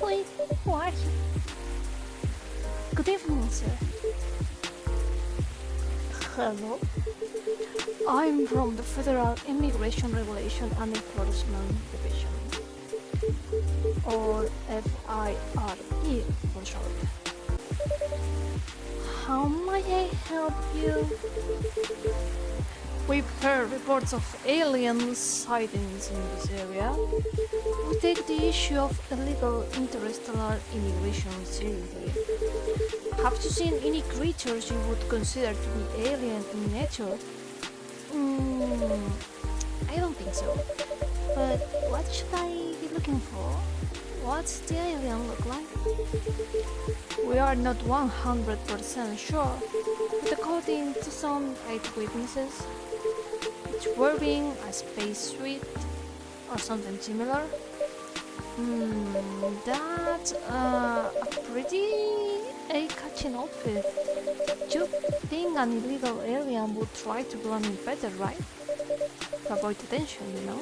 Wait, who are you? Good evening, sir. Hello? I'm from the Federal Immigration Regulation and Enforcement Division, or FIRE for short. How may I help you? We've heard reports of alien sightings in this area. We take the issue of illegal interstellar immigration seriously. Have you seen any creatures you would consider to be alien in nature? I don't think so. But what should I be looking for? What's the alien look like? We are not 100% sure, but according to some eyewitnesses, it's wearing a spacesuit or something similar. That's a pretty eye-catching outfit. You think an illegal alien would try to blend in better, right? To avoid attention, you know?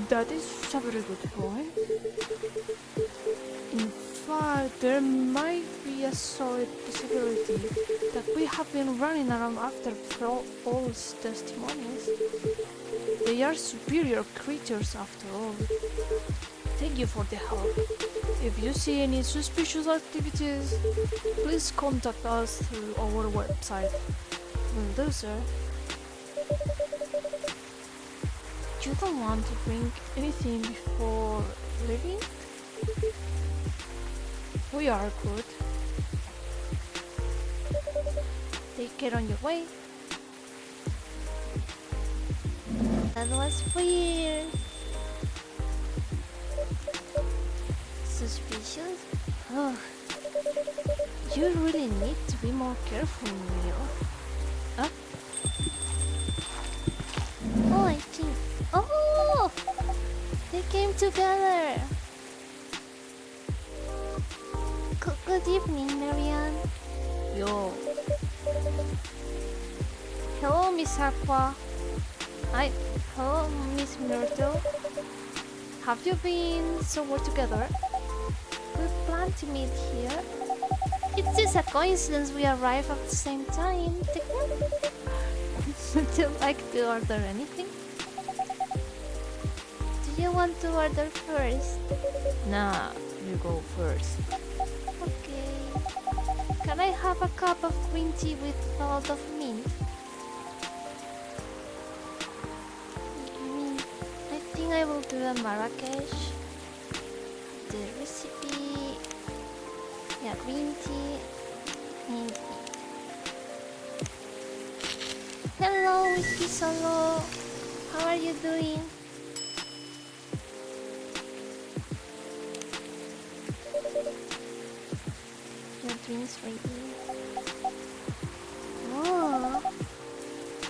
That is a very good point. In fact, there might be a solid possibility that we have been running around after false testimonies. They are superior creatures after all. Thank you for the help. If you see any suspicious activities, please contact us through our website. Will do, sir. You don't want to drink anything before leaving? We are good. Take care on your way. That was weird. Suspicious? Oh, you really need to be more careful, Neil. Huh? Oh, I think. Oh! They came together! Good evening, Marianne. Yo. Hello, Miss Aqua. Hello, Miss Myrtle. Have you been somewhere together? We plan to meet here. It's just a coincidence we arrive at the same time. Would you like to order anything? Do you want to order first? Nah, you go first. Okay. Can I have a cup of green tea with a lot of mint? I think I will do a Marrakesh. The recipe. Yeah, green tea. Maybe. Hello, Wiki Solo. How are you doing? Your drinks ready. Oh,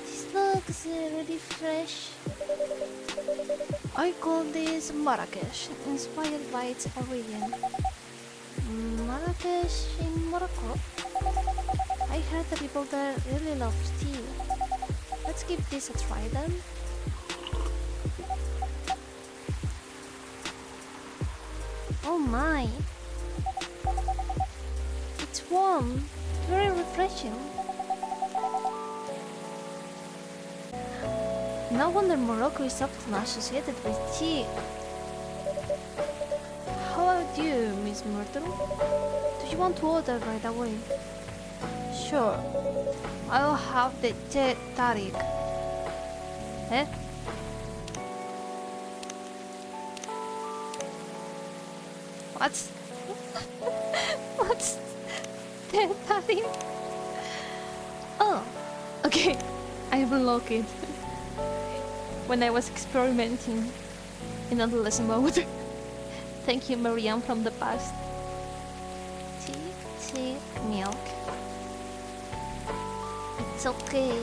this looks really fresh. I call this Marrakesh, inspired by its origin. Marrakesh in Morocco? I heard the people there really love tea. Let's give this a try then. Oh my! It's warm, very refreshing. No wonder Morocco is often associated with tea. How about you, Miss Myrtle? Do you want to order right away? Sure. I'll have the Jahe Tubruk. Eh? What's What's Jahe Tubruk? Oh, okay. I will lock it. When I was experimenting in adolescent mode. Thank you, Marianne from the past. Tea, milk. It's okay.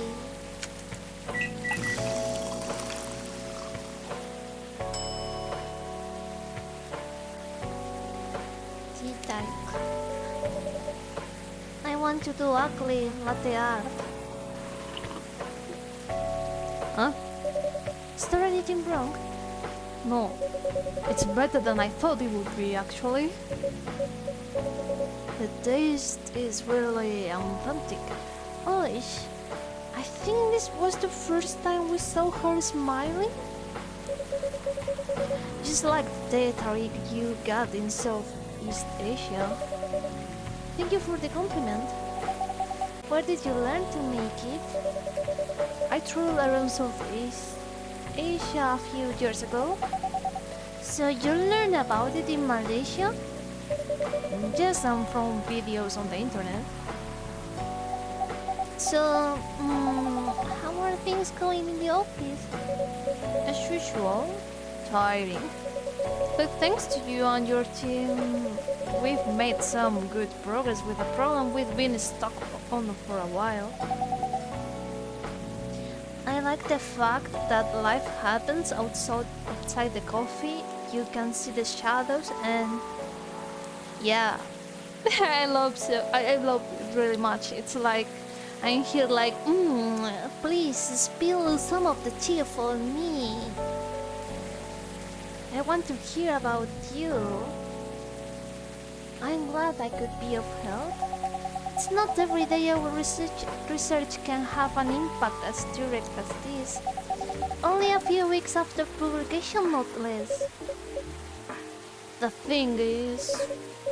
Tea Tubruk. I want to do ugly latte art. Huh? Start editing wrong? No, it's better than I thought it would be, actually. The taste is really authentic. Polish. I think this was the first time we saw her smiling. Just like the trick you got in Southeast Asia. Thank you for the compliment. Where did you learn to make it? I traveled around Southeast Asia a few years ago. So you learned about it in Malaysia? Yes, I'm from videos on the internet. So, how are things going in the office? As usual, tiring. But thanks to you and your team, we've made some good progress with the program we've been stuck on for a while. I like the fact that life happens outside the coffee. You can see the shadows and yeah, I love it really much. It's like I'm here like, please spill some of the tea for me. I want to hear about you. I'm glad I could be of help. It's not every day our research can have an impact as direct as this. Only a few weeks after publication, not less. The thing is,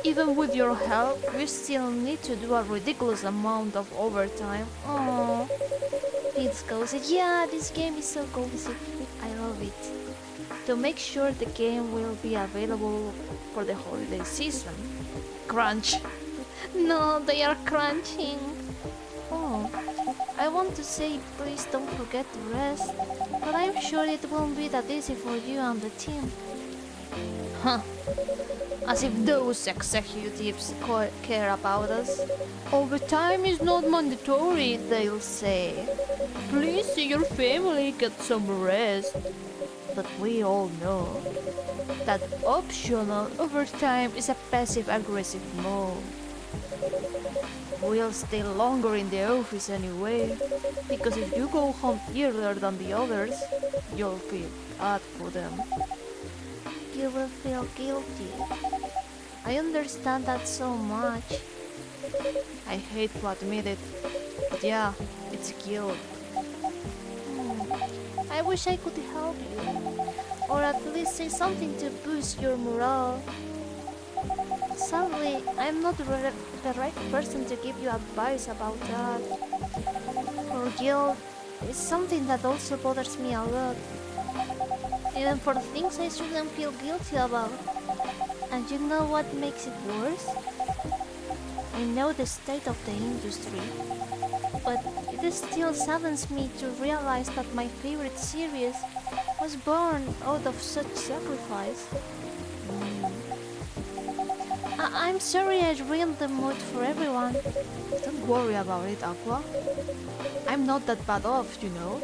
even with your help, we still need to do a ridiculous amount of overtime. Oh, it's cozy. Yeah, this game is so cozy. I love it. To make sure the game will be available for the holiday season. Crunch. No, they are crunching. Oh, I want to say please don't forget to rest, but I'm sure it won't be that easy for you and the team. Huh. As if those executives care about us. Overtime is not mandatory, they'll say. Please see your family, get some rest. But we all know that optional overtime is a passive-aggressive move. We'll stay longer in the office anyway, because if you go home earlier than the others, you'll feel bad for them. You will feel guilty. I understand that so much. I hate to admit it, but yeah, it's guilt. I wish I could help you, or at least say something to boost your morale. Sadly, I'm not the right person to give you advice about that. For guilt is something that also bothers me a lot. Even for things I shouldn't feel guilty about. And you know what makes it worse? I know the state of the industry, but it still saddens me to realize that my favorite series was born out of such sacrifice. I'm sorry I ruined the mood for everyone. Don't worry about it, Aqua. I'm not that bad off, you know.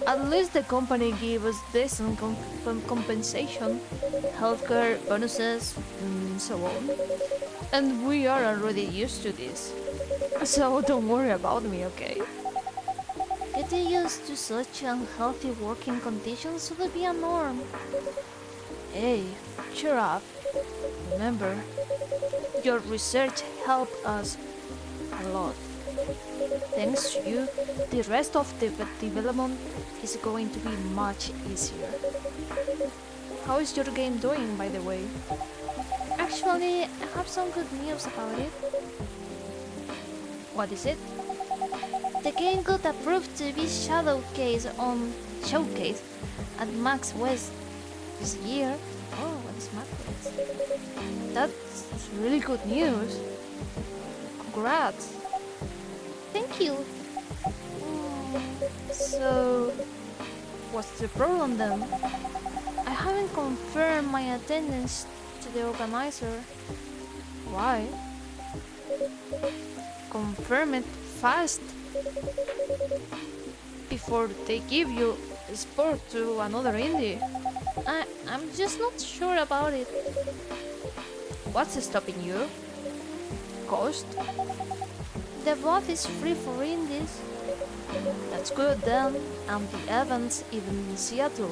At least the company gave us decent compensation, healthcare, bonuses, and so on. And we are already used to this. So don't worry about me, okay? Getting used to such unhealthy working conditions should be a norm. Hey, cheer up. Remember, your research helped us a lot. Thanks to you, the rest of the development is going to be much easier. How is your game doing, by the way? Actually, I have some good news about it. What is it? The game got approved to be showcased at Max West this year. Oh, what is Max West? That's really good news. Congrats. Thank you. So, what's the problem then? I haven't confirmed my attendance to the organizer. Why? Confirm it fast before they give you a sport to another indie. I'm just not sure about it. What's stopping you? Cost? The booth is free for indies. That's good then, and the event's even in Seattle.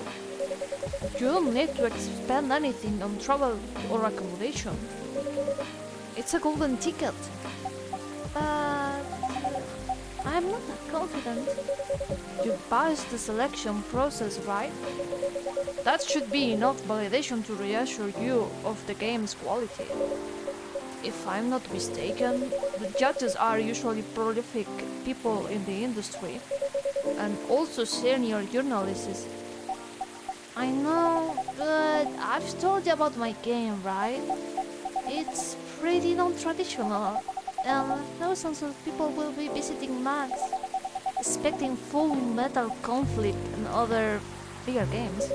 You don't need to spend anything on travel or accommodation. It's a golden ticket. But I'm not that confident. You passed the selection process, right? That should be enough validation to reassure you of the game's quality. If I'm not mistaken, the judges are usually prolific people in the industry, and also senior journalists. I know, but I've told you about my game, right? It's pretty non-traditional, and thousands of people will be visiting Max, expecting Full Metal Conflict and other bigger games.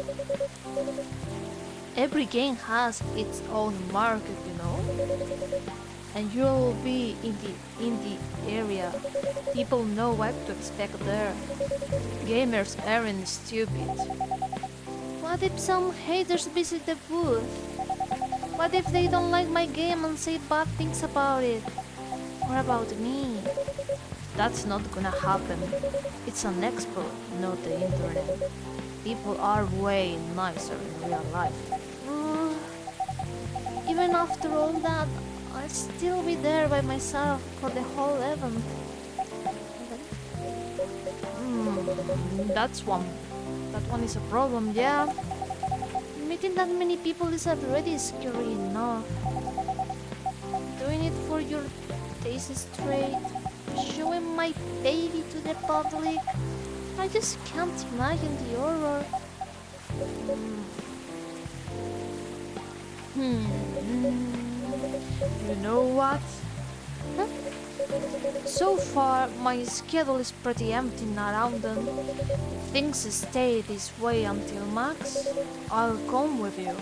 Every game has its own market, you know? And you'll be in the indie area. People know what to expect there. Gamers aren't stupid. What if some haters visit the booth? What if they don't like my game and say bad things about it? Or about me? That's not gonna happen. It's an expo, not the internet. People are way nicer in real life. Even after all that, I'll still be there by myself for the whole event. That one is a problem, yeah. Meeting that many people is already scary enough. Doing it for your taste straight, showing my baby to the public, I just can't imagine the horror. You know what? Huh? So far, my schedule is pretty empty around them. If things stay this way until Max, I'll come with you.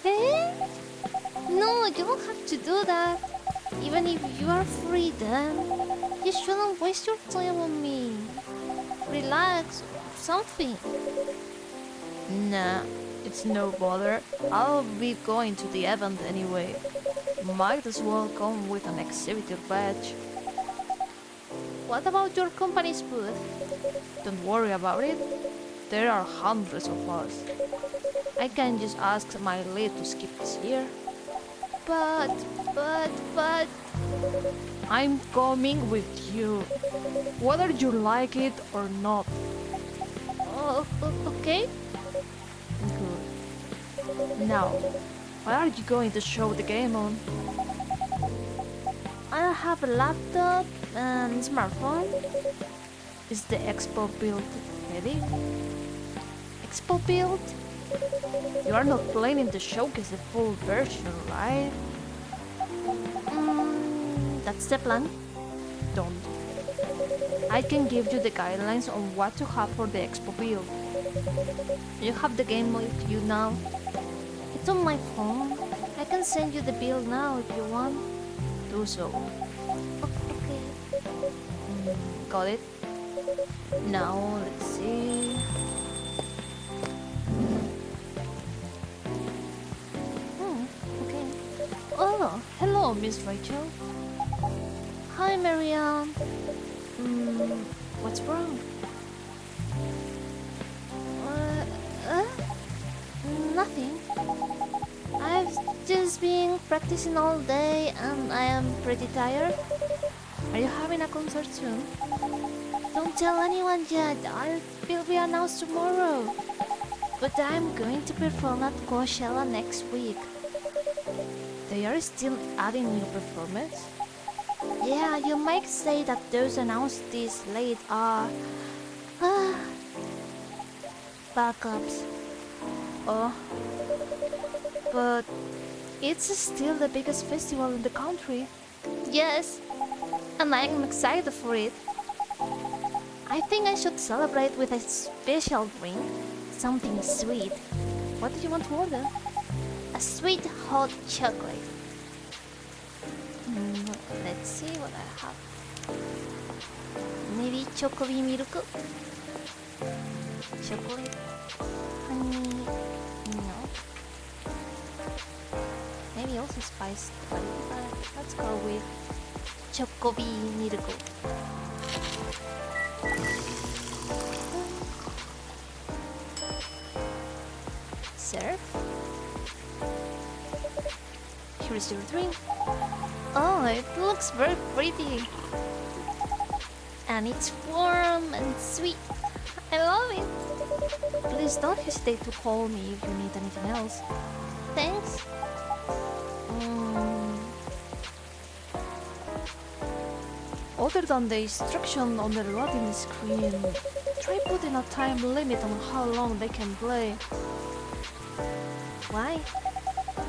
Eh? No, you don't have to do that. Even if you are free then, you shouldn't waste your time on me. Relax, or something. Nah, it's no bother. I'll be going to the event anyway. Might as well come with an exhibitor badge. What about your company's booth? Don't worry about it. There are hundreds of us. I can just ask my lead to skip this year. But... I'm coming with you. Whether you like it or not. Oh, okay. Good. Now, what are you going to show the game on? I have a laptop and smartphone. Is the expo build ready? Expo build? You are not planning to showcase the full version, right? That's the plan. Don't. I can give you the guidelines on what to have for the expo build. You have the game with you now. It's on my phone. I can send you the build now if you want. Do so. Okay. Got it? Now, let's see. Okay. Oh, hello, Miss Rachel. Hi, Marianne. What's wrong? Nothing. I've just been practicing all day and I am pretty tired. Are you having a concert soon? Don't tell anyone yet. Will be announced tomorrow. But I'm going to perform at Coachella next week. They are still adding new performers? Yeah, you might say that those announced this late are... backups. Oh. But it's still the biggest festival in the country. Yes, and I'm excited for it. I think I should celebrate with a special drink. Something sweet. What do you want to order? A sweet hot chocolate. Let's see what I have. Maybe chocolate milk? Chocolate? Honey? No. Maybe also spiced, but let's go with chocolate milk. serve. Here's your drink. Oh, it looks very pretty. And it's warm and sweet. I love it. Please don't hesitate to call me if you need anything else. Thanks. Other than the instruction on the loading screen, try putting a time limit on how long they can play. Why?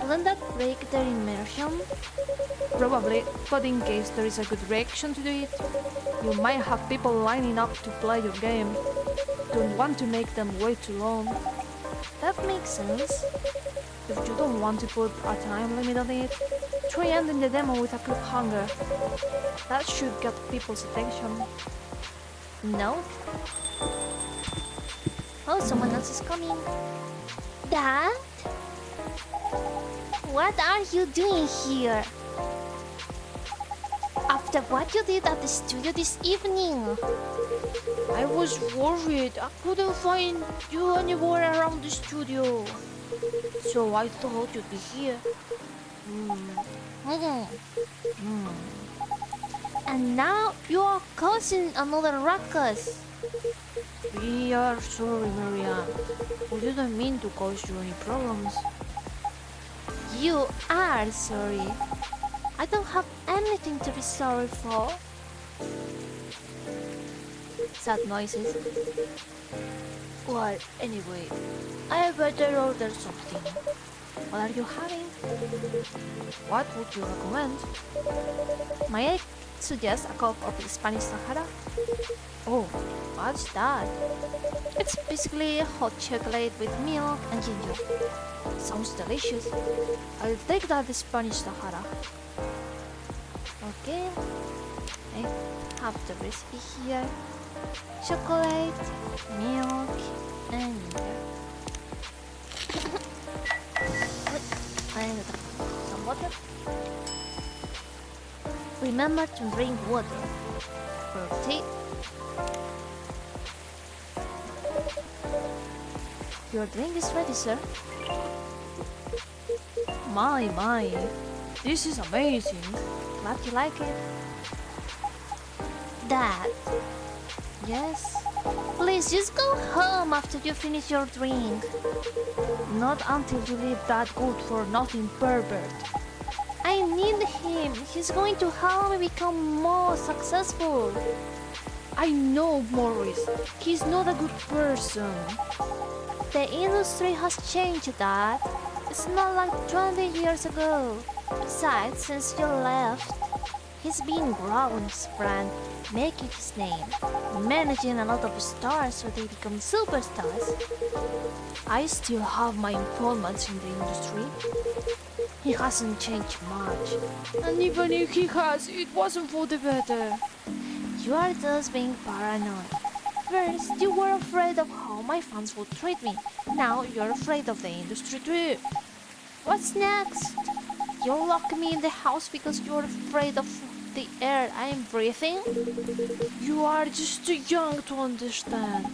Wouldn't that break their immersion? Probably, but in case there is a good reaction to it, you might have people lining up to play your game. Don't want to make them wait too long. That makes sense. If you don't want to put a time limit on it, try ending the demo with a cliffhanger. That should get people's attention. No? Oh, someone else is coming. Dad? What are you doing here? After what you did at the studio this evening? I was worried. I couldn't find you anywhere around the studio. So I thought you'd be here. And now you are causing another ruckus. We are sorry, Marianne. We didn't mean to cause you any problems. You are sorry. I don't have anything to be sorry for. Sad noises. Well, anyway, I better order something. What are you having? What would you recommend? May I suggest a cup of Spanish Sahara? Oh, what's that? It's basically hot chocolate with milk and ginger. Sounds delicious. I'll take that Spanish Sahara. Okay, I have the recipe here. Chocolate, milk, and ginger. And some water. Remember to drink water. For tea. Your drink is ready, sir. My. This is amazing. Glad you like it. Dad. Yes? Please, just go home after you finish your drink. Not until you leave that good-for-nothing pervert. I need him. He's going to help me become more successful. I know, Morris. He's not a good person. The industry has changed, Dad. It's not like 20 years ago. Besides, since you left, he's been growing his brand, making his name, managing a lot of stars so they become superstars. I still have my informants in the industry. He hasn't changed much. And even if he has, it wasn't for the better. You are just being paranoid. First, you were afraid of how my fans would treat me. Now you're afraid of the industry too. What's next? You lock me in the house because you're afraid of the air I'm breathing? You are just too young to understand.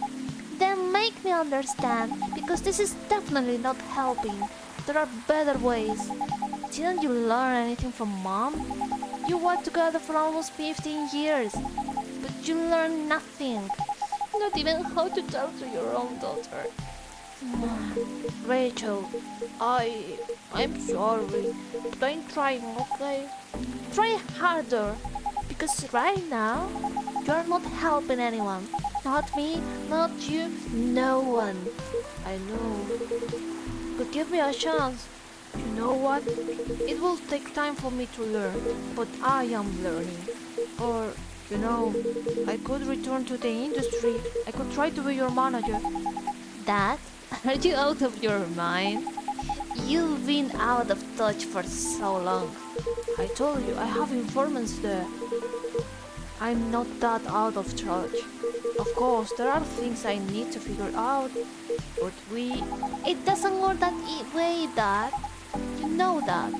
Then make me understand, because this is definitely not helping. There are better ways. Didn't you learn anything from Mom? You were together for almost 15 years, but you learned nothing. Not even how to talk to your own daughter. Rachel, I'm sorry, but I'm trying, okay? Try harder, because right now, you're not helping anyone. Not me, not you, no one. I know. But give me a chance. You know what? It will take time for me to learn, but I am learning. Or, you know, I could return to the industry. I could try to be your manager. Dad, are you out of your mind? You've been out of touch for so long. I told you, I have informants there. I'm not that out of touch. Of course, there are things I need to figure out, but It doesn't work that way, Dad. You know that.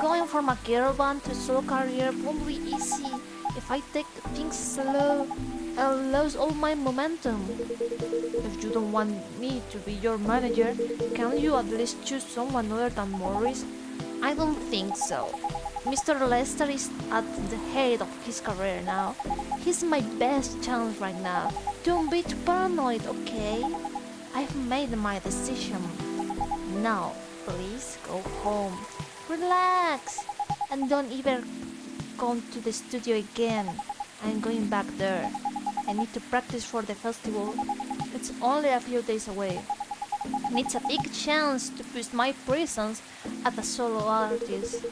Going from a girl band to solo career won't be easy if I take things slow. I lost all my momentum. If you don't want me to be your manager, can you at least choose someone other than Morris? I don't think so. Mr. Lester is at the head of his career now. He's my best chance right now. Don't be too paranoid, okay? I've made my decision. Now, please go home. Relax. And don't ever come to the studio again. I'm going back there. I need to practice for the festival. It's only a few days away. And it's a big chance to boost my presence as a solo artist.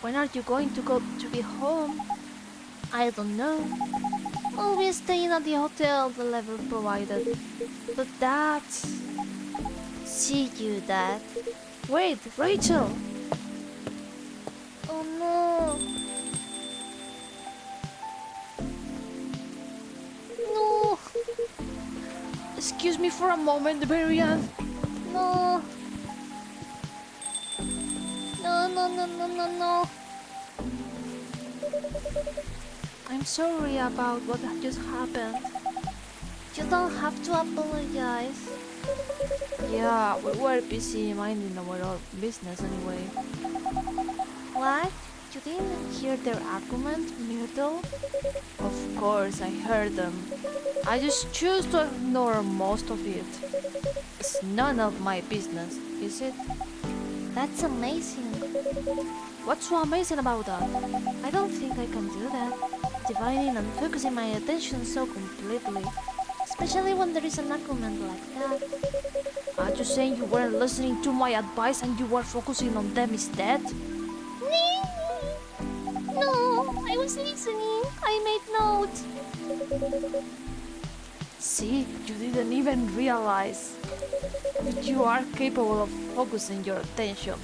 When are you going to be home? I don't know. I'll be staying at the hotel the level provided. But that's... See you, Dad. Wait, Rachel! Oh no! No! Excuse me for a moment, Marianne. No! No. I'm sorry about what just happened. You don't have to apologize. Yeah, we were busy minding our own business anyway. What? You didn't hear their argument, Myrtle? Of course, I heard them. I just choose to ignore most of it. It's none of my business, is it? That's amazing. What's so amazing about that? I don't think I can do that. Dividing and focusing my attention so completely. Especially when there is an argument like that. Are you saying you weren't listening to my advice and you were focusing on them instead? No, I was listening. I made notes. See, you didn't even realize. But you are capable of focusing your attention.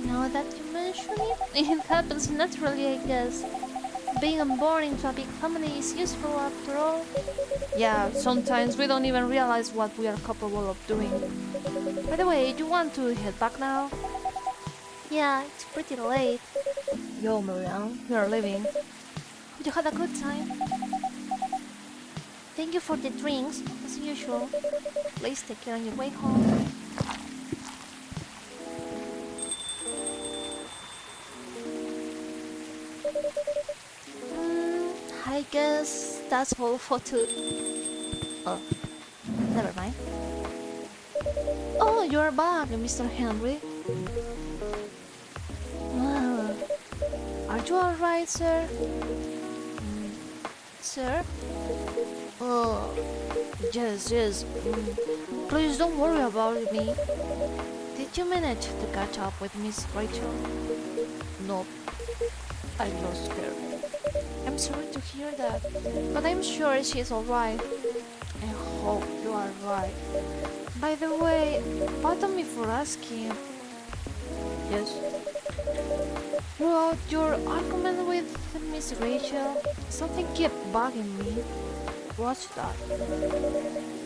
Now that you mention it, it happens naturally, I guess. Being born into a big family is useful after all. Yeah, sometimes we don't even realize what we are capable of doing. By the way, do you want to head back now? Yeah, it's pretty late. Yo, Marianne, we are leaving. You had a good time? Thank you for the drinks, as usual. Please take care on your way home. I guess that's all for Oh, never mind. Oh, you're back, Mr. Henry. Ah, are you alright, sir? Sir? Oh, yes. Please don't worry about me. Did you manage to catch up with Miss Rachel? Nope. I lost her. I'm sorry to hear that, but I'm sure she's alright. I hope you are right. By the way, pardon me for asking. Yes? Throughout your argument with Miss Rachel, something kept bugging me. What's that?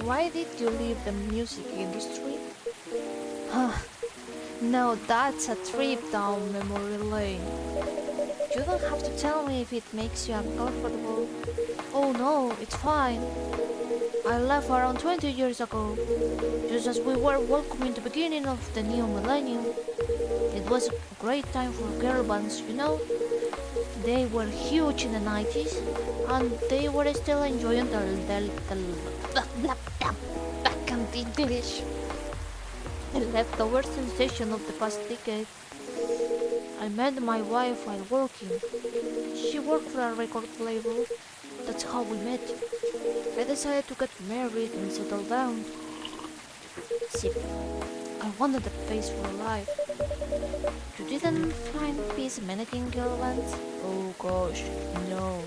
Why did you leave the music industry? Now that's a trip down memory lane. You don't have to tell me if it makes you uncomfortable. Oh no, it's fine. I left around 20 years ago, just as we were welcoming the beginning of the new millennium. It was a great time for girl bands, you know. They were huge in the 90s, and they were still enjoying the English. The leftover sensation of the past decade. I met my wife while working. She worked for a record label. That's how we met. I decided to get married and settle down. See, I wanted a peaceful life. You didn't find peace managing girl bands? Oh gosh, no.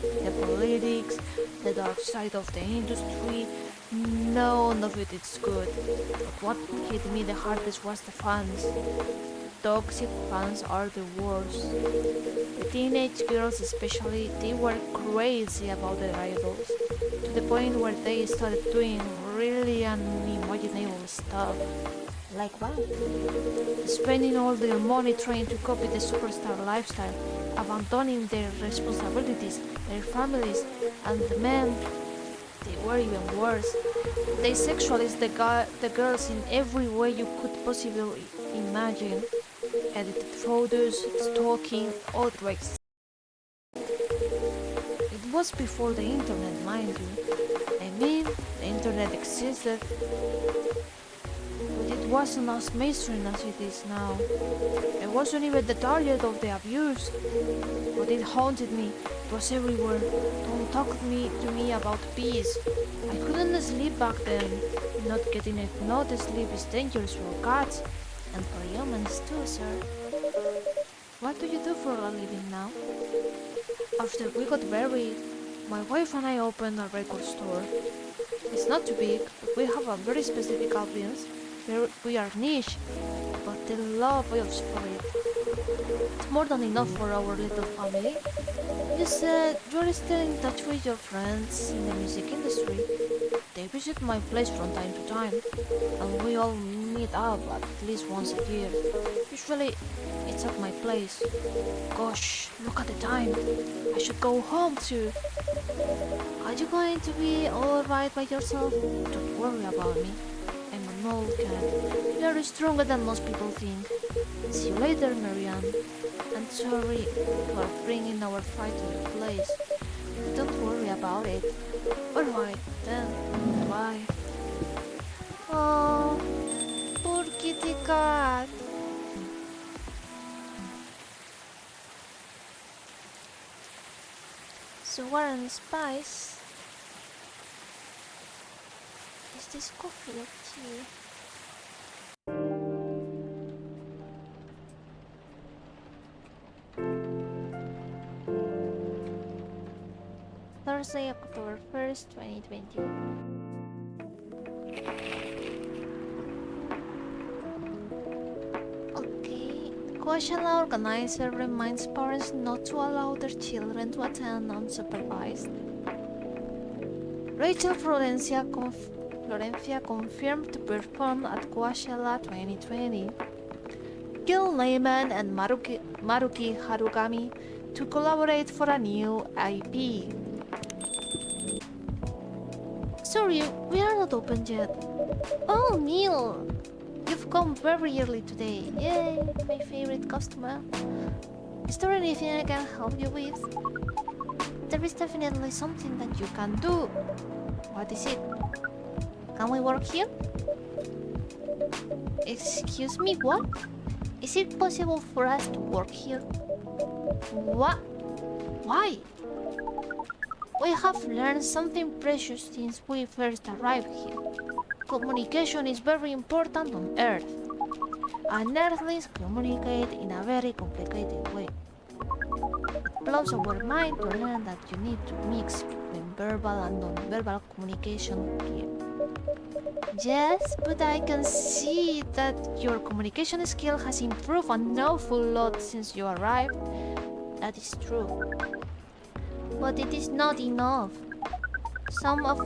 The politics, the dark side of the industry, none of it is good. But what hit me the hardest was the fans. Toxic fans are the worst. The teenage girls especially, they were crazy about their idols, to the point where they started doing really unimaginable stuff. Like what? Spending all their money trying to copy the superstar lifestyle, abandoning their responsibilities, their families, and the men, they were even worse. They sexualized the girls in every way you could possibly imagine. Edited photos, stalking, outrage. It was before the internet, mind you. I mean, the internet existed, but it wasn't as mainstream as it is now. I wasn't even the target of the abuse, but it haunted me. It was everywhere. Don't talk to me about peace. I couldn't sleep back then. Not getting enough sleep is dangerous for cats, and for humans too, sir. What do you do for a living now? After we got married, my wife and I opened a record store. It's not too big, but we have a very specific audience. We are niche, but they love us for it. It's more than enough for our little family. You said you're still in touch with your friends in the music industry. They visit my place from time to time, and we all meet up at least once a year. Usually, it's at my place. Gosh, look at the time. I should go home too. Are you going to be alright by yourself? Don't worry about me. I'm an old cat. You're stronger than most people think. See you later, Marianne. I'm sorry for bringing our fight to your place. Don't worry about it. Alright, then. Bye. Oh, poor kitty cat. Sugar and spice. Is this coffee or tea? Thursday, October 1st, 2020. Okay, the Coachella organizer reminds parents not to allow their children to attend unsupervised. Rachel Florencia confirmed to perform at Coachella 2020. Gil Lehman and Maruki Harugami to collaborate for a new IP. Sorry, we are not open yet. Oh, Neil! You've come very early today. Yay, my favorite customer. Is there anything I can help you with? There is definitely something that you can do. What is it? Can we work here? Excuse me, what? Is it possible for us to work here? What? Why? We have learned something precious since we first arrived here. Communication is very important on Earth. And Earthlings communicate in a very complicated way. It blows our mind to learn that you need to mix between verbal and non-verbal communication here. Yes, but I can see that your communication skill has improved an awful lot since you arrived. That is true. But it is not enough. Some of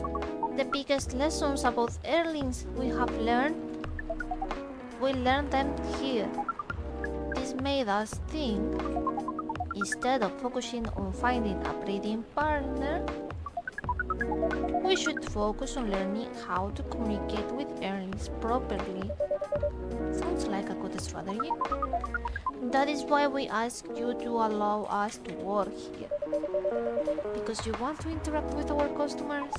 the biggest lessons about Earthlings we learned them here. This made us think, instead of focusing on finding a breeding partner, we should focus on learning how to communicate with Earthlings properly. Sounds like a good strategy. That is why we ask you to allow us to work here. Because you want to interact with our customers?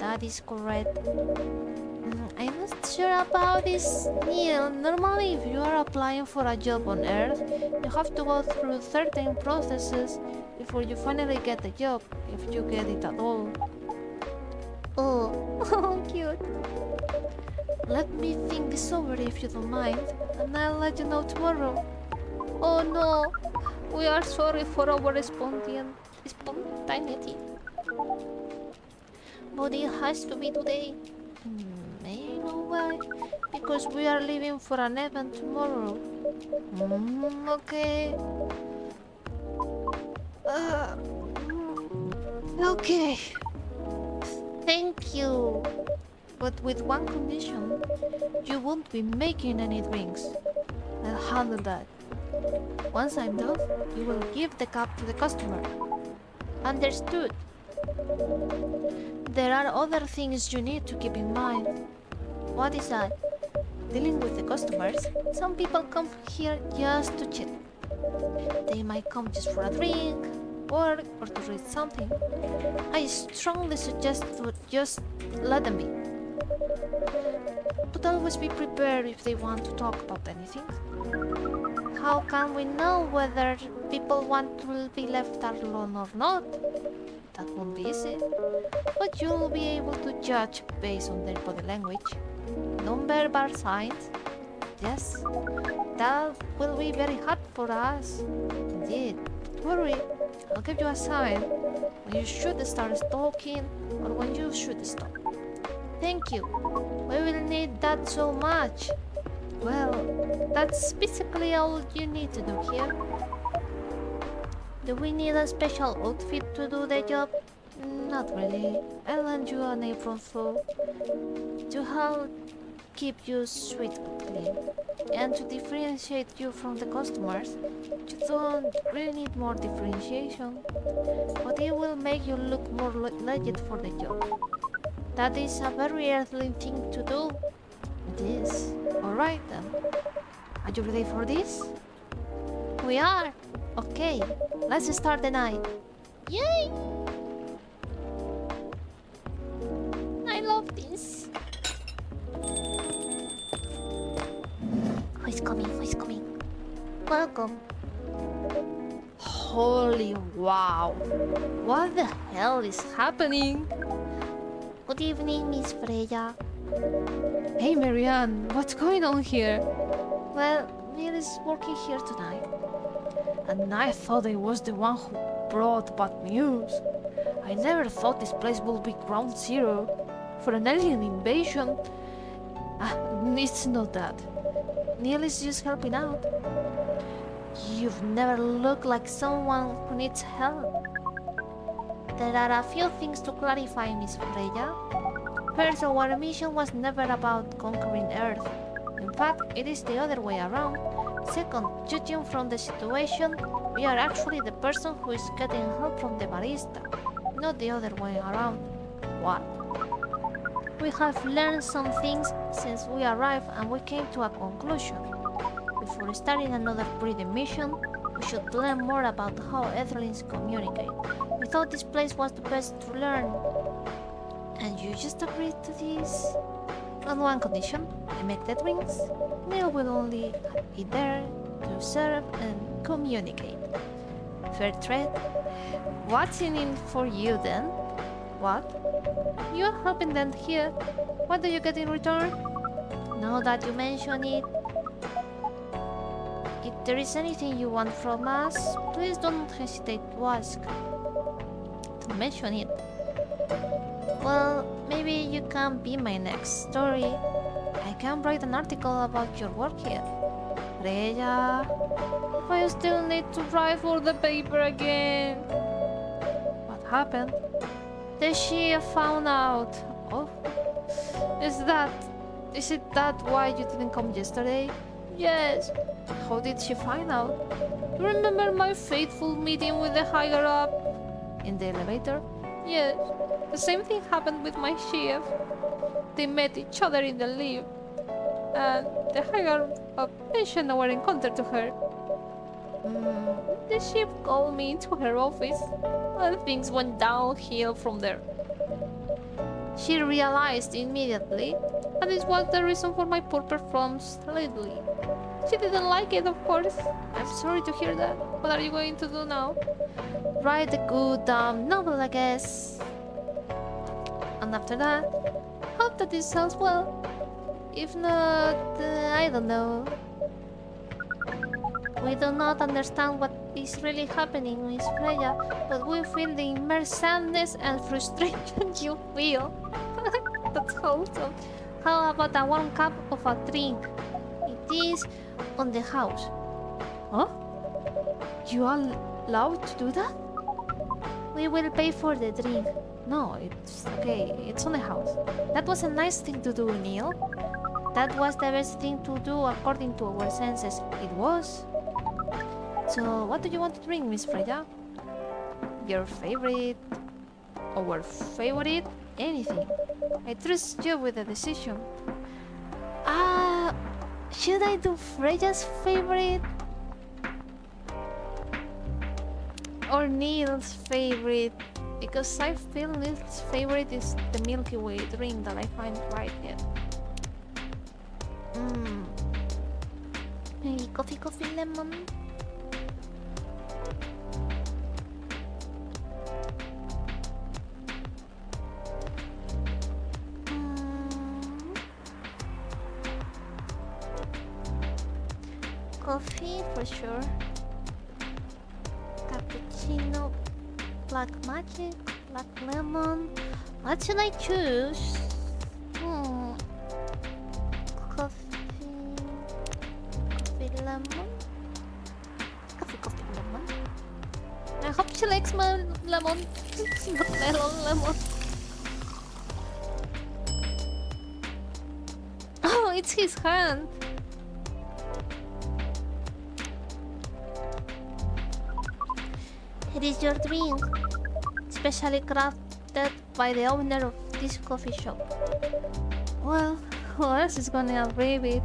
That is correct. I'm not sure about this, Neil. Normally, if you are applying for a job on Earth, you have to go through certain processes before you finally get the job, if you get it at all. Oh, cute. Let me think this over if you don't mind, and I'll let you know tomorrow. Oh no, we are sorry for our spontaneity. But it has to be today. May I know why? Because we are leaving for an event tomorrow. Okay. Okay. Thank you. but with one condition. You won't be making any drinks. I'll handle that. Once I'm done, you will give the cup to the customer. Understood. There are other things you need to keep in mind. What is that? Dealing with the customers, some people come here just to chill. They might come just for a drink, work, or to read something. I strongly suggest to just let them be. But always be prepared if they want to talk about anything. How can we know whether people want to be left alone or not? That won't be easy, but you'll be able to judge based on their body language, non-verbal signs. Yes, that will be very hard for us. Indeed, don't worry, I'll give you a sign when you should start talking or when you should stop. Thank you. We will need that so much. Well, that's basically all you need to do here. Do we need a special outfit to do the job? Not really. I'll lend you an apron though, to help keep you sweet and clean. And to differentiate you from the customers, you don't really need more differentiation, but it will make you look more legit for the job. That is a very earthly thing to do. It is. Alright then. Are you ready for this? We are! Okay, let's start the night. Yay! I love this. Who's coming? Who's coming? Welcome. Holy wow! What the hell is happening? Good evening, Miss Freya. Hey Marianne, what's going on here? Well, Neil is working here tonight. And I thought I was the one who brought bad news. I never thought this place would be ground zero for an alien invasion. It's not that. Neil is just helping out. You've never looked like someone who needs help. There are a few things to clarify, Miss Freya. First, our mission was never about conquering Earth. In fact, it is the other way around. Second, judging from the situation, we are actually the person who is getting help from the barista, not the other way around. What? We have learned some things since we arrived and we came to a conclusion. Before starting another breeding mission, we should learn more about how Earthlings communicate. We thought this place was the best to learn. And you just agreed to this? On one condition, I make the drinks. Neil will only be there to serve and communicate. Fair trade. What's in it for you then? What? You are helping them here. What do you get in return? Now that you mention it, if there is anything you want from us, please don't hesitate to ask. To mention it. Well, maybe you can be my next story. I can write an article about your work here. Freya, I still need to write for the paper again. What happened? The chief found out. Oh, is it that why you didn't come yesterday? Yes. How did she find out? Remember my fateful meeting with the higher up? In the elevator? Yes. The same thing happened with my chief. They met each other in the lift. And the higher up mentioned our encounter to her. The chief called me into her office, and things went downhill from there. She realized immediately, and this was the reason for my poor performance lately. She didn't like it, of course. I'm sorry to hear that. What are you going to do now? Write a good novel, I guess. And after that, hope that this sells well. If not, I don't know. We do not understand what is really happening, Miss Freya, but we feel the immense sadness and frustration you feel. That's wholesome. How about a warm cup of a drink? It is on the house. Huh? You are allowed to do that? We will pay for the drink. No, it's okay. It's on the house. That was a nice thing to do, Neil. That was the best thing to do according to our senses. It was. So, what do you want to drink, Miss Freya? Your favorite? Our favorite? Anything. I trust you with the decision. Should I do Freya's favorite? Or Neil's favorite? Because I feel Neil's favorite is the Milky Way drink that I find right here. Maybe coffee, lemon. Coffee for sure. Cappuccino, black magic, black lemon. What should I choose? Coffee lemon. Coffee lemon. I hope she likes my lemon. It's not melon lemon. Oh, it's his hand. It is your drink, specially crafted by the owner of this coffee shop. Well, who else is gonna agree with?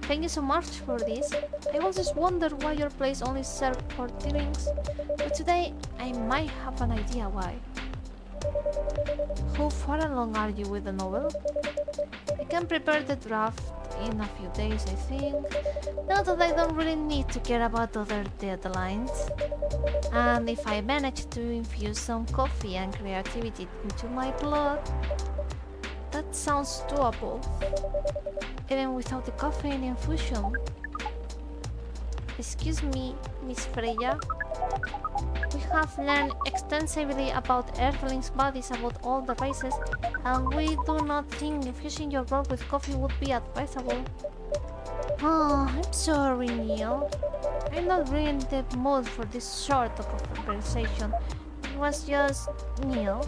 Thank you so much for this. I always wondered why your place only served 40 drinks, but today I might have an idea why. How far along are you with the novel? I can prepare the draft in a few days, I think. Now that I don't really need to care about other deadlines. And if I manage to infuse some coffee and creativity into my blood, that sounds doable. Even without the caffeine infusion. Excuse me, Miss Freya. We have learned extensively about Earthlings' bodies about all the races, and we do not think infusing your blood with coffee would be advisable. Oh, I'm sorry, Neil. I'm not really in the mood for this sort of conversation. It was just Neil.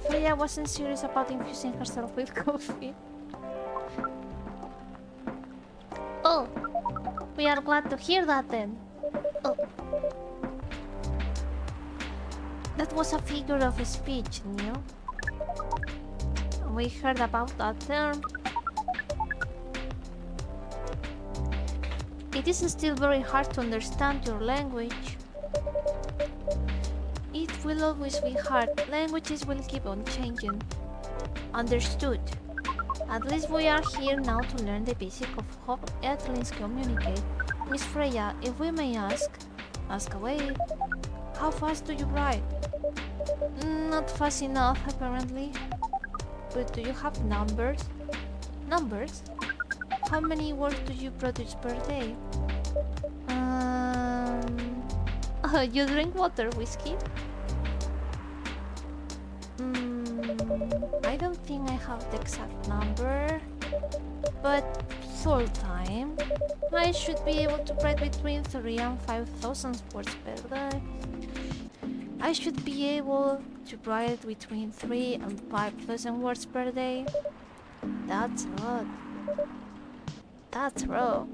Freya wasn't serious about infusing herself with coffee. Oh, we are glad to hear that then. Oh. That was a figure of speech, Neil. We heard about that term. It is still very hard to understand your language. It will always be hard. Languages will keep on changing. Understood. At least we are here now to learn the basic of how Earthlings communicate. Miss Freya, if we may ask away. How fast do you write? Not fast enough, apparently. But do you have numbers? Numbers? How many words do you produce per day? You drink water, whiskey? I don't think I have the exact number. But full time, I should be able to write between 3 and 5,000 words per day. I should be able to write between 3 and 5,000 words per day. That's a lot. That's raw.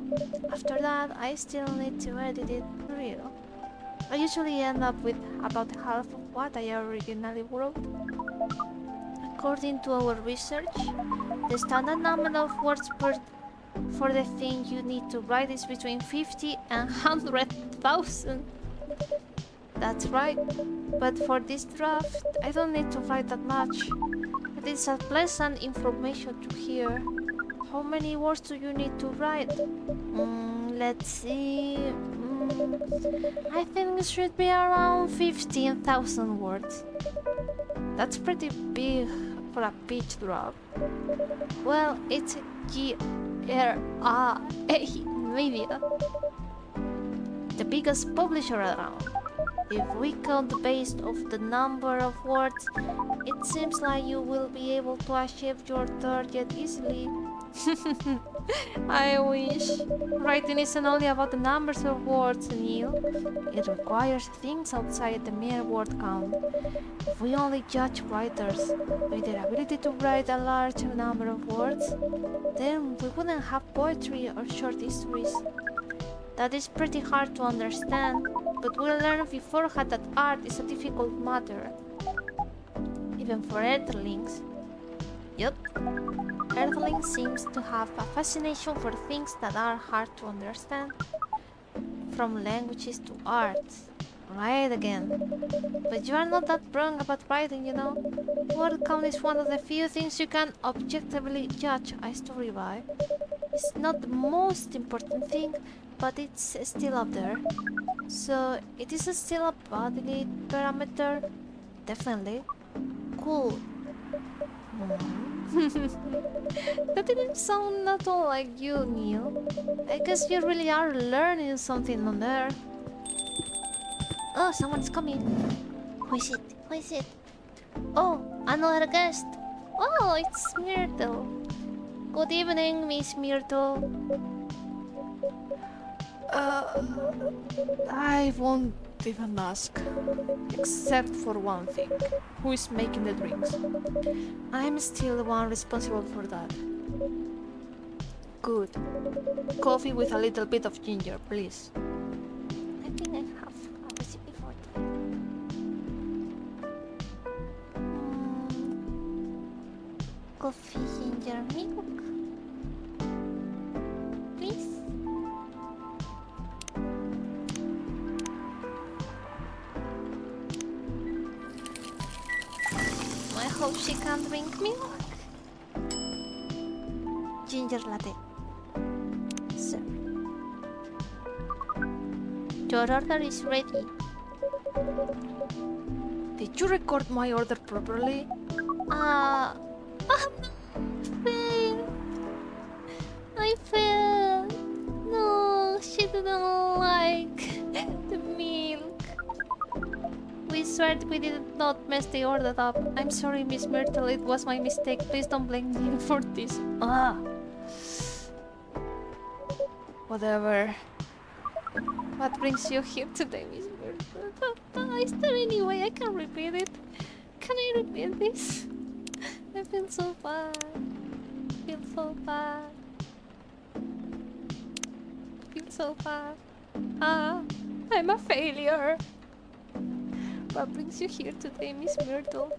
After that, I still need to edit it real. I usually end up with about half of what I originally wrote. According to our research, the standard number of words for the thing you need to write is between 50 and 100,000. That's right. But for this draft, I don't need to write that much. It is a pleasant information to hear. How many words do you need to write? Let's see. I think it should be around 15,000 words. That's pretty big for a pitch draft. Well, it's a GRA media, the biggest publisher around. If we count based off the number of words, it seems like you will be able to achieve your target easily. I wish. Writing isn't only about the numbers of words, Neil. It requires things outside the mere word count. If we only judge writers by their ability to write a large number of words, then we wouldn't have poetry or short histories. That is pretty hard to understand, but we learned beforehand that art is a difficult matter, even for Earthlings. Yep. Earthlings seems to have a fascination for things that are hard to understand, from languages to art. Right again. But you are not that wrong about writing, you know. Word count is one of the few things you can objectively judge a story by. It's not the most important thing, but it's still up there. So it is still a valid parameter? Definitely. Cool. That didn't sound at all like you, Neil. I guess you really are learning something on there. Oh, someone's coming. Who is it? Who is it? Oh, another guest. Oh, it's Myrtle. Good evening, Miss Myrtle. I won't even ask. Except for one thing. Who is making the drinks? I'm still the one responsible for that. Good. Coffee with a little bit of ginger, please. I think I have a recipe for that. Coffee, ginger, milk. Please. I hope she can drink milk. Ginger latte. Sir. Your order is ready. Did you record my order properly? Fail. I failed. No, she didn't like the milk. We swear we did not mess the order up. I'm sorry, Miss Myrtle. It was my mistake. Please don't blame me for this. Whatever. What brings you here today, Miss Myrtle? Is there any way I can repeat it? Can I repeat this? I feel so bad. Feel so bad. Feel so bad. I'm a failure. What brings you here today, Miss Myrtle?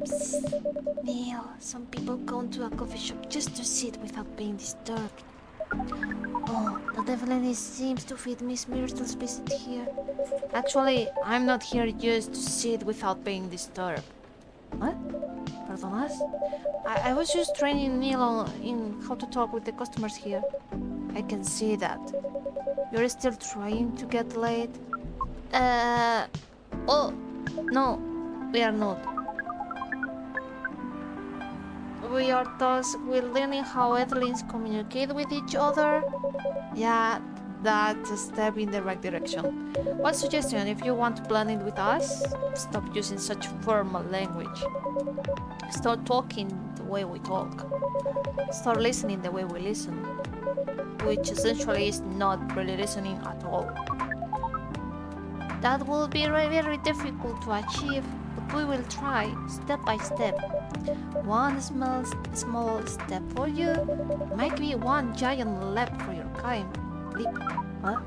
Psst. Neil, some people come to a coffee shop just to sit without being disturbed. Oh, that definitely seems to fit Miss Myrtle's visit here. Actually, I'm not here just to sit without being disturbed. What? Pardon us? I was just training Neil in how to talk with the customers here. I can see that. You're still trying to get late? Oh, no, we are not. We are thus we're learning how Earthlings communicate with each other. Yeah, that's a step in the right direction. One suggestion, if you want to blend in with us, stop using such formal language. Start talking the way we talk. Start listening the way we listen. Which essentially is not really listening at all. That will be very difficult to achieve, but we will try, step by step. One small step for you might be one giant leap for your kind. Leap? Huh?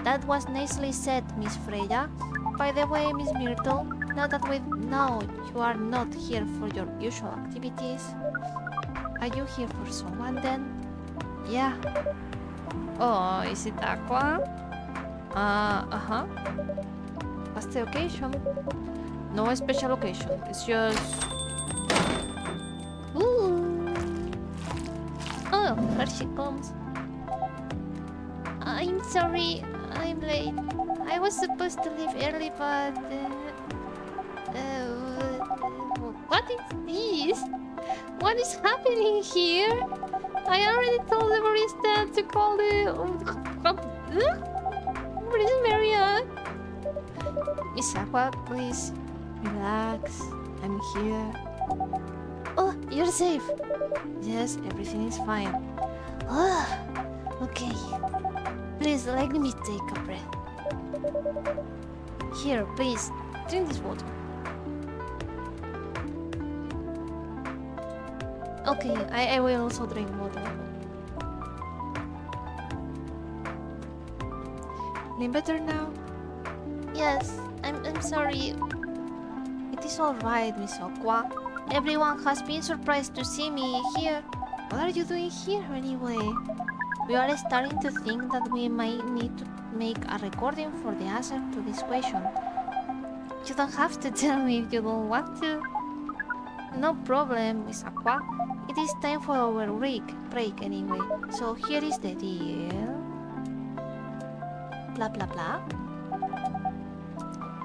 That was nicely said, Miss Freya. By the way, Miss Myrtle, now that we know you are not here for your usual activities, are you here for someone then? Yeah. Oh, is it Aqua? Uh-huh. What's the occasion? No special occasion. It's just... Ooh. Oh, here she comes. I'm sorry, I'm late. I was supposed to leave early, but... what is this? What is happening here? I already told the barista to call the... Where is Marianne? Miss Aqua, please relax. I'm here. Oh, you're safe. Yes, everything is fine. Ah, okay. Please let me take a breath. Here, please, drink this water. Okay, I will also drink water. Feeling better now? Yes, I'm sorry. It is alright, Miss Aqua. Everyone has been surprised to see me here. What are you doing here anyway? We are starting to think that we might need to make a recording for the answer to this question. You don't have to tell me if you don't want to. No problem, Miss Aqua. It is time for our break anyway. So here is the deal. Blah blah blah.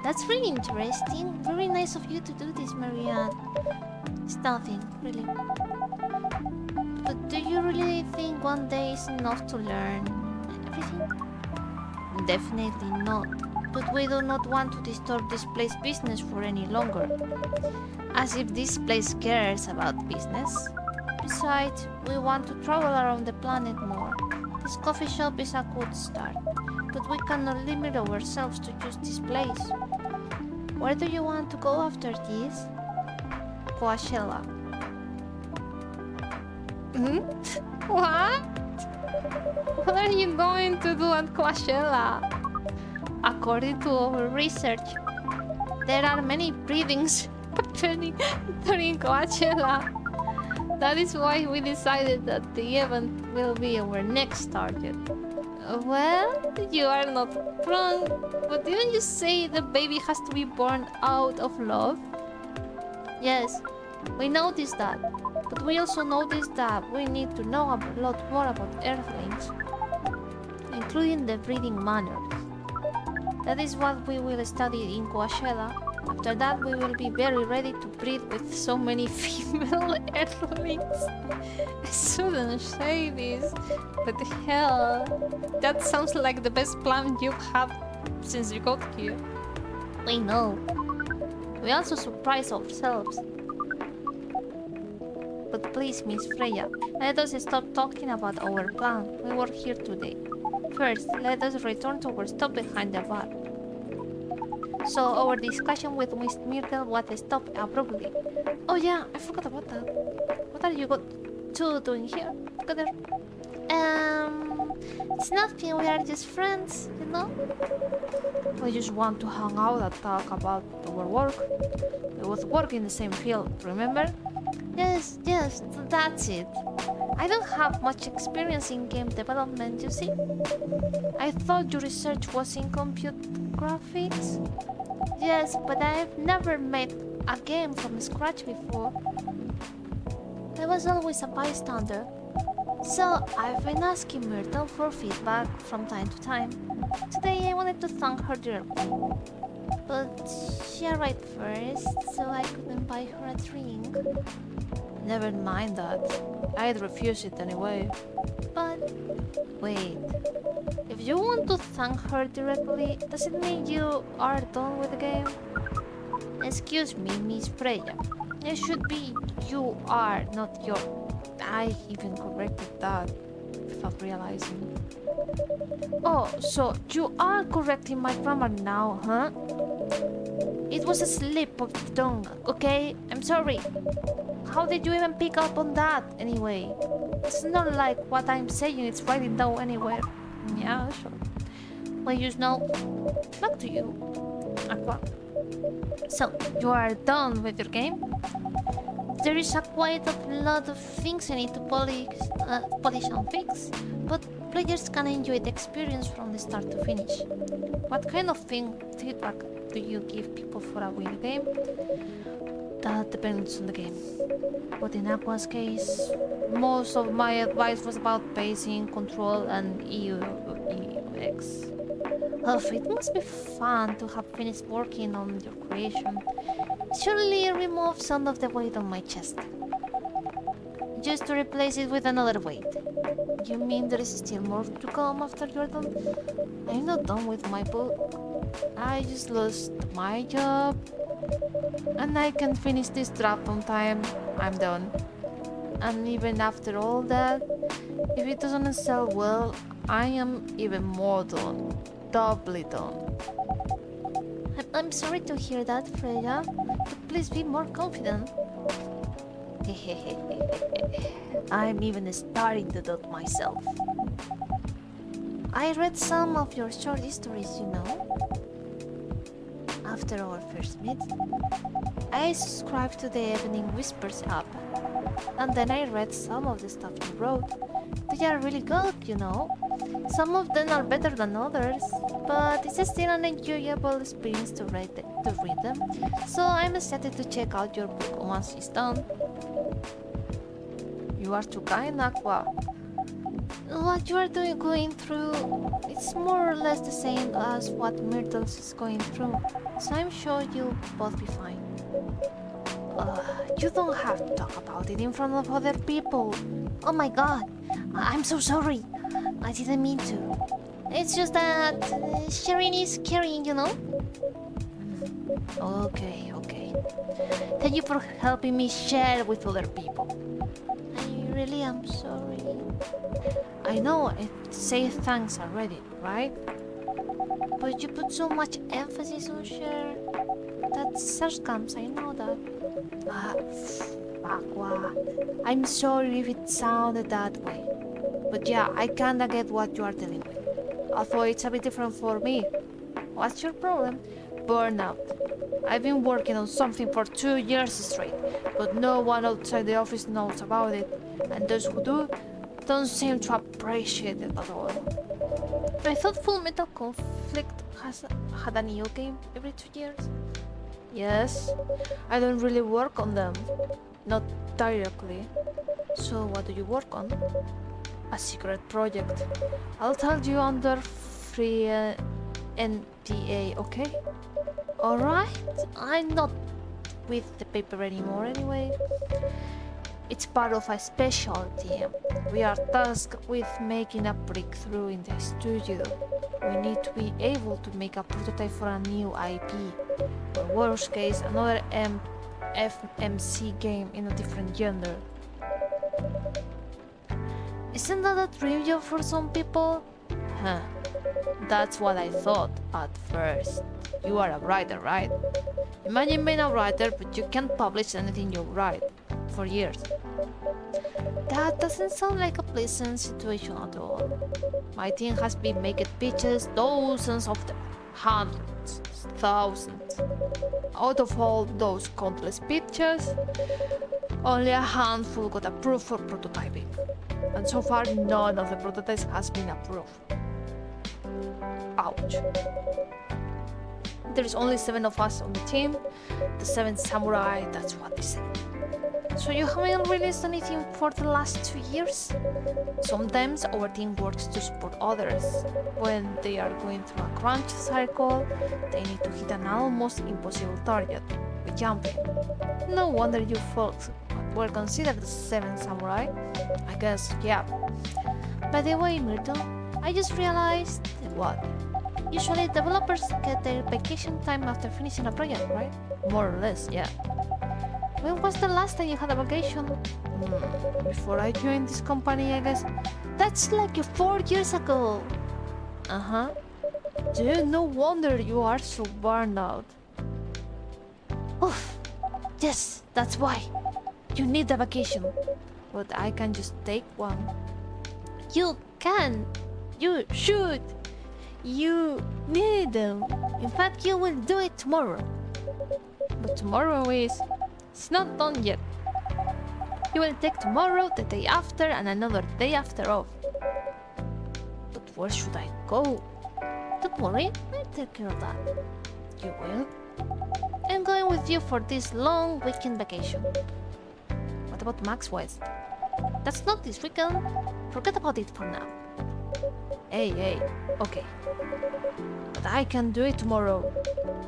That's really interesting. Very nice of you to do this, Marianne. It's nothing, really. But do you really think one day is enough to learn everything? Definitely not. But we do not want to disturb this place's business for any longer. As if this place cares about business. Besides, we want to travel around the planet more. This coffee shop is a good start. But we cannot limit ourselves to just this place. Where do you want to go after this? Coachella. What? What are you going to do at Coachella? According to our research, there are many breedings happening during Coachella. That is why we decided that the event will be our next target. Well, you are not wrong, but didn't you say the baby has to be born out of love? Yes, we noticed that, but we also noticed that we need to know a lot more about Earthlings, including the breeding manners. That is what we will study in Coachella. After that, we will be very ready to breed with so many female Earthlings. I shouldn't say this, but hell, that sounds like the best plan you've had since you got here. We know. We also surprise ourselves. But please, Miss Freya, let us stop talking about our plan. We were here today. First, let us return to our stop behind the bar. So our discussion with Miss Myrtle was stopped abruptly. Oh yeah, I forgot about that. What are you two doing here together? It's nothing, we are just friends, you know? We just want to hang out and talk about our work. We both work in the same field, remember? Yes, that's it. I don't have much experience in game development, you see? I thought your research was in computer graphics? Yes, but I've never made a game from scratch before. I was always a bystander. So I've been asking Myrtle for feedback from time to time. Today I wanted to thank her directly. But she arrived first, so I couldn't buy her a drink. Never mind that. I'd refuse it anyway. But wait. If you want to thank her directly, does it mean you are done with the game? Excuse me, Miss Freya. It should be you are, not your. I even corrected that without realizing. Oh, so you are correcting my grammar now, huh? It was a slip of the tongue, okay? I'm sorry. How did you even pick up on that, anyway? It's not like what I'm saying is writing down anywhere. Yeah, sure. Well, you know, back to you, Aqua. So, you are done with your game? There is quite a lot of things I need to polish and fix, but players can enjoy the experience from the start to finish. What kind of feedback do you give people for a win game? That depends on the game. But in Aqua's case, most of my advice was about pacing, control, and UX. Oh, it must be fun to have finished working on your creation. Surely remove some of the weight on my chest. Just to replace it with another weight. You mean there is still more to come after you're done? I'm not done with my book. I just lost my job and I can't finish this draft on time. I'm done. And even after all that, if it doesn't sell well, I am even more done. Doubly done. I'm sorry to hear that, Freya, but please be more confident. I'm even starting to doubt myself. I read some of your short stories, you know. After our first meet, I subscribed to the Evening Whispers app, and then I read some of the stuff you wrote. They are really good, you know. Some of them are better than others, but it's still an enjoyable experience to read them. So I'm excited to check out your book once it's done. You are too kind, Aqua. What you are going through, it's more or less the same as what Myrtle is going through, so I'm sure you'll both be fine. You don't have to talk about it in front of other people. Oh my god, I'm so sorry. I didn't mean to. It's just that sharing is caring, you know? Okay. Thank you for helping me share with other people. I really am sorry. I know it say thanks already, right? But you put so much emphasis on share. That sarcasm, I know that. Aqua, I'm sorry if it sounded that way. But yeah, I kinda get what you are dealing with. Although it's a bit different for me. What's your problem? Burnout. I've been working on something for 2 years straight, but no one outside the office knows about it, and those who do don't seem to appreciate it at all. I thought Full Metal Conflict had a new game every 2 years. Yes, I don't really work on them. Not directly. So what do you work on? A secret project. I'll tell you under free NDA, okay? Alright, I'm not with the paper anymore anyway. It's part of a special team. We are tasked with making a breakthrough in the studio. We need to be able to make a prototype for a new IP. Or worst case, another FMC game in a different genre. Isn't that a dream job for some people? Huh. That's what I thought at first. You are a writer, right? Imagine being a writer, but you can't publish anything you write for years. That doesn't sound like a pleasant situation at all. My team has been making pitches, dozens of them, hundreds, thousands. Out of all those countless pitches, only a handful got approved for prototyping. And so far, none of the prototypes has been approved. Ouch. There is only 7 of us on the team, the 7 samurai, that's what they say. So you haven't released anything for the last 2 years? Sometimes our team works to support others. When they are going through a crunch cycle, they need to hit an almost impossible target with jumping. No wonder you folks were considered the 7 samurai. I guess, yeah. By the way, Myrtle, I just realized... What? Usually developers get their vacation time after finishing a project, right? More or less, yeah. When was the last time you had a vacation? Before I joined this company, I guess. That's like 4 years ago. Uh-huh. Dude, no wonder you are so burned out. Oof. Yes, that's why. You need a vacation. But I can just take one. You can. You should. You need them. In fact, you will do it tomorrow. But tomorrow is... It's not done yet. You will take tomorrow, the day after, and another day after off. But where should I go? Don't worry, I'll take care of that. You will? I'm going with you for this long weekend vacation. What about Max West? That's not this weekend. Forget about it for now. Hey, okay. But I can do it tomorrow.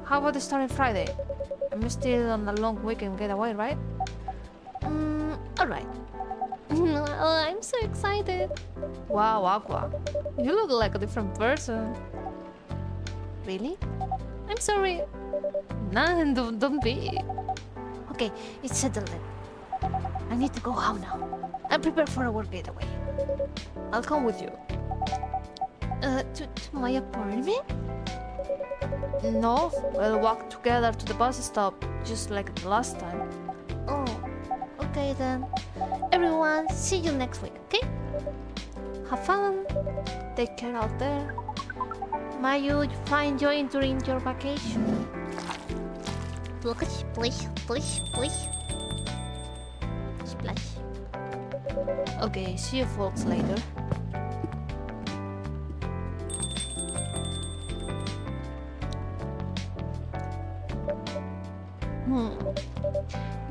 How about the starting Friday? I'm still on a long weekend getaway, right? Alright. Oh, I'm so excited. Wow, Aqua. You look like a different person. Really? I'm sorry. Nah, don't be. Okay, it's settled then. I need to go home now. I'm prepared for a work getaway. I'll come with you. To my apartment? No, we'll walk together to the bus stop, just like the last time. Oh, okay then. Everyone, see you next week, okay? Have fun. Take care out there. May you find joy during your vacation. Splash, splash, splash, splash. Splash. Okay, see you folks later.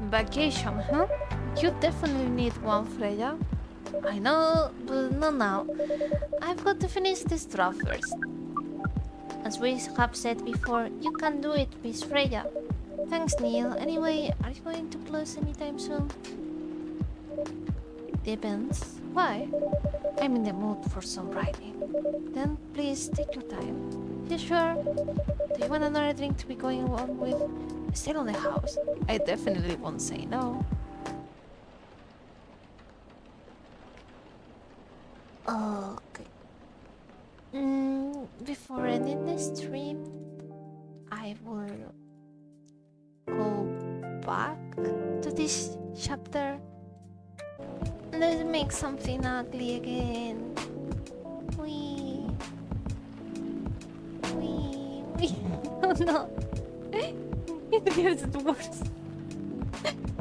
Vacation, huh? You definitely need one, Freya. I know, but not now. I've got to finish this draft first. As we have said before, you can do it, Miss Freya. Thanks, Neil. Anyway, are you going to close anytime soon? Depends. Why? I'm in the mood for some writing. Then please take your time. You sure? Do you want another drink to be going on with? Still on the house. I definitely won't say no. Okay. Before ending the stream, I will go back to this chapter. Let's make something ugly again. Wee. Oh no. It gets worse.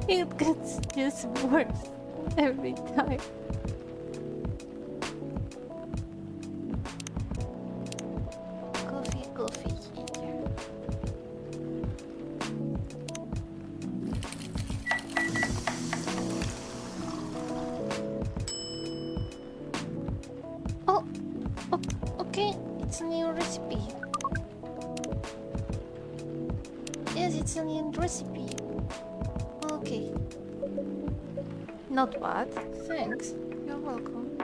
It gets just worse every time. Coffee here. Oh, okay. It's a new recipe. Yes, it's a new recipe. Okay. Not bad. Thanks. You're welcome.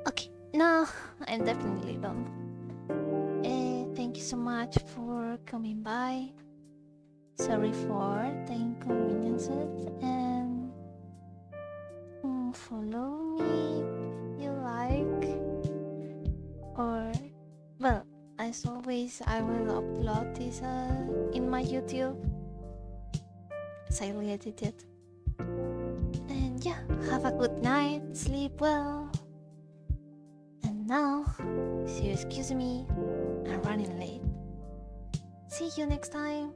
Okay, now I'm definitely done. Thank you so much for coming by. Sorry for the inconveniences and follow me if you like. Or, well, as always, I will upload this in my YouTube as I re-edit it. And yeah, have a good night, sleep well. And now, if you excuse me, I'm running late. See you next time.